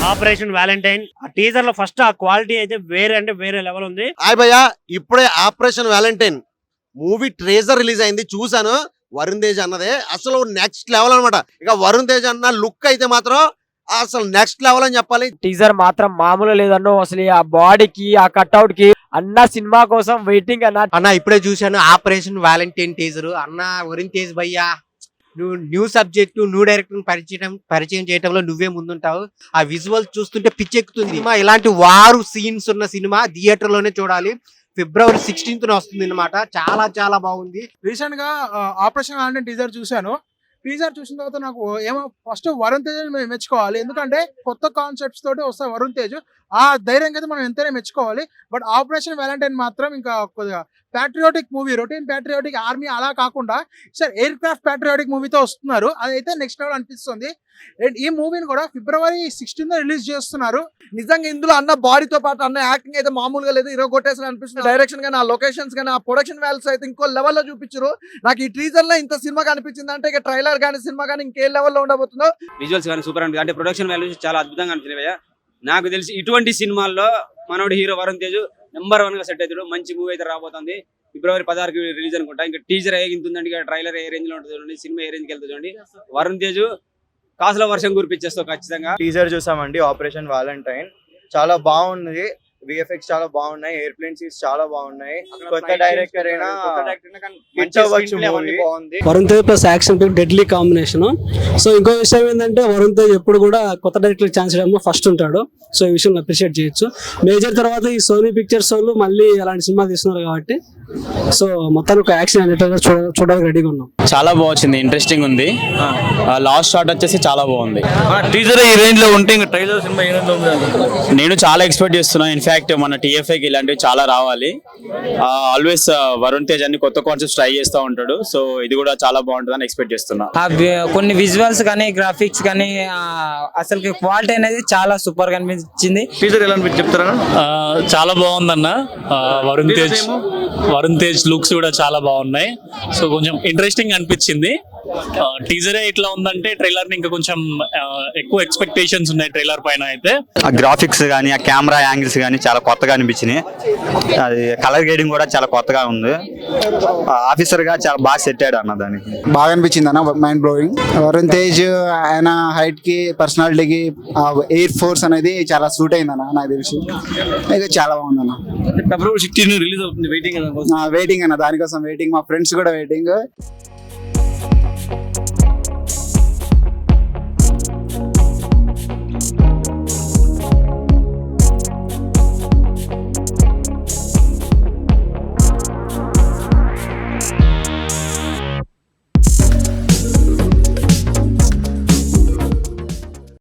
Operation Valentine ఆ teaser లో first ఆ క్వాలిటీ అయితే వేరే అంటే వేరే లెవెల్ ఉంది. హాయ్ భయ్య, ఇప్పుడే operation Valentine movie treasure release అయింది, చూసాను. వరుణ్ తేజ్ అన్నదే అసలు నెక్స్ట్ లెవెల్ అనమాట. ఇక వరుణ్ తేజ్ అన్న లుక్ అయితే మాత్రం అసలు నెక్స్ట్ లెవెల్ అని చెప్పాలి. టీజర్ మాత్రం మామూలు లేదన్నో. అసలు ఆ బాడీకి ఆ కట్అవుట్ కి అన్న సినిమా కోసం వెయిటింగ్ అన్న ఇప్పుడే చూశాను ఆపరేషన్ వ్యాలంటైన్ టీజర్. అన్న వరుణ్ తేజ్ భయ్యా, నువ్వు న్యూ సబ్జెక్టు న్యూ డైరెక్టర్ పరిచయం చేయడంలో నువ్వే ముందుంటావు. ఆ విజువల్స్ చూస్తుంటే పిచ్చెక్కుతుంది. సినిమా ఇలాంటి వారు సీన్స్ ఉన్న సినిమా థియేటర్ లోనే చూడాలి. February 16th వస్తుంది అనమాట. చాలా చాలా బాగుంది. రీసెంట్ గా ఆపరేషన్ వ్యాలంటైన్ టీజర్ చూశాను. టీజర్ చూసిన తర్వాత నాకు ఏమో ఫస్ట్ వరుణ్ తేజ్ మెచ్చుకోవాలి. ఎందుకంటే కొత్త కాన్సెప్ట్స్ తోటి వస్తాయి వరుణ్ తేజ్. ఆ ధైర్యం అయితే మనం ఎంతైనా మెచ్చుకోవాలి. బట్ ఆపరేషన్ వ్యాలంటైన్ మాత్రం ఇంకా కొద్దిగా patriotic movie, routine patriotic army అలా కాకుండా సార్ ఎయిర్ క్రాఫ్ట్ ప్యాట్రియాటిక్ మూవీతో వస్తున్నారు. అదైతే నెక్స్ట్ లెవెల్ అనిపిస్తుంది. అండ్ ఈ మూవీని కూడా February 16th రిలీజ్ చేస్తున్నారు. నిజంగా ఇందులో అన్న బాడీతో పాటు అన్న యాక్టింగ్ అయితే మామూలుగా లేదు, హీరో కొట్టేసి అనిపిస్తుంది. డైరెక్షన్ గానీ, ఆ లొకేషన్స్ కానీ, ఆ ప్రొడక్షన్ వాల్యూస్ అయితే ఇంకో లెవెల్లో చూపించారు. నాకు ఈ టీజర్ లో ఇంత సినిమా కనిపించింది అంటే ఇక ట్రైలర్ కానీ సినిమా కానీ ఇంకే లెవెల్లో ఉండబోతుందో. విజువల్స్ కానీ సూపర్ అనిపించింది. అంటే ప్రొడక్షన్ వాల్యూస్ చాలా అద్భుతంగా అనిపించినాయి. నాకు తెలిసి ఇటువంటి సినిమాల్లో మనోడు హీరో వరుణ్ తేజ్ నెంబర్ 1 గా సెట్ అవుతాడు. మంచి మూవీ అయితే రాబోతుంది. February 16కి రిలీజ్ అనుకుంటా. ఇంకా టీజర్ ఏగింటుందండి, ఇక ట్రైలర్ ఏ రేంజ్ లో ఉంటుంది చూడండి, సినిమా ఏ రేంజ్కి వెళ్తుంది చూడండి. వరుణ్ తేజ్ కాసుల వర్షం కురిపించేస్తావు ఖచ్చితంగా. టీజర్ చూసామండి ఆపరేషన్ వ్యాలంటైన్, చాలా బాగుంది. విఎఫ్ఎక్స్ చాలా బాగున్నాయి, ఎయిర్ప్లేన్ సీన్స్ చాలా బాగున్నాయి. కొత్త డైరెక్టర్ అయినా బాగుంది. Varun Tej plus action deadly combination. So ఇంకో విషయం ఏంటంటే వరుణ్ తేజ్ ఎప్పుడు కూడా కొత్త డైరెక్టర్ ఛాన్స్ ఇవ్వడంలో ఫస్ట్ ఉంటాడు. సో ఈ విషయం అప్రిషియేట్ చేయొచ్చు. మేజర్ తర్వాత ఈ సోనీ పిక్చర్స్ వాళ్ళు మళ్ళీ అలాంటి సినిమా తీస్తున్నారు కాబట్టి సో మొత్తానికి ఒక యాక్షన్ అనేటప్పుడు చూడడానికి రెడీగా ఉన్నాం. చాలా బాగుంది, ఇంట్రెస్టింగ్ ఉంది. లాస్ట్ షాట్ వచ్చేసి చాలా బాగుంది. టీజర్ ఈ రేంజ్ లో ఉంటే ఇంకా ట్రైలర్ సినిమా ఏ రేంజ్ లో ఉంది? నేను చాలా ఎక్స్పెక్ట్ చేస్తున్నాను. ఇన్ఫాక్ట్ మన టీఎఫ్ఐకి ఇలాంటివి చాలా రావాలి. ఆల్వేస్ వరుణ్ తేజ్ అన్ని కొత్త కాన్సెప్ట్స్ ట్రై చేస్తూ ఉంటాడు. సో ఇది కూడా చాలా బాగుంటుందని ఎక్స్పెక్ట్ చేస్తున్నా. కొన్ని విజువల్స్ కానీ గ్రాఫిక్స్ కానీ అసలు క్వాలిటీ అనేది చాలా సూపర్ గా అనిపించింది. టీజర్ ఎలా అనిపించి చెప్తారా? చాలా బాగుందన్న. వరుణ్ తేజ్ లుక్స్ కూడా చాలా బాగున్నాయి. సో కొంచెం ఇంట్రెస్టింగ్ అనిపించింది. టీజరే ఇట్లా ఉందంటే ట్రైలర్ ని ఇంకా కొంచెం ఎక్కువ ఎక్స్పెక్టేషన్స్ ఉన్నాయి ట్రైలర్ పైన. అయితే ఆ గ్రాఫిక్స్ కానీ, ఆ కెమెరా యాంగిల్స్ కానీ చాలా కొత్తగా అనిపించినాయి. అది కలర్ గ్రేడింగ్ కూడా చాలా కొత్తగా ఉంది. ఆఫీసర్ గా చాలా బాగా సెట్ అయ్యాడు అన్న. దానికి బాగా అనిపించింది అన్న, మైండ్ బ్లోయింగ్. వరుణ్ తేజ్ ఆయన హైట్ కి, పర్సనాలిటీకి ఎయిర్ ఫోర్స్ అనేది చాలా సూట్ అయింది అన్న. నాకు తెలిసి ఇక చాలా బాగుంది అన్న. February 16 రిలీజ్ అవుతుంది. వెయిటింగ్ అన్న, దానికోసం వెయిటింగ్. మా ఫ్రెండ్స్ కూడా వెయిటింగ్.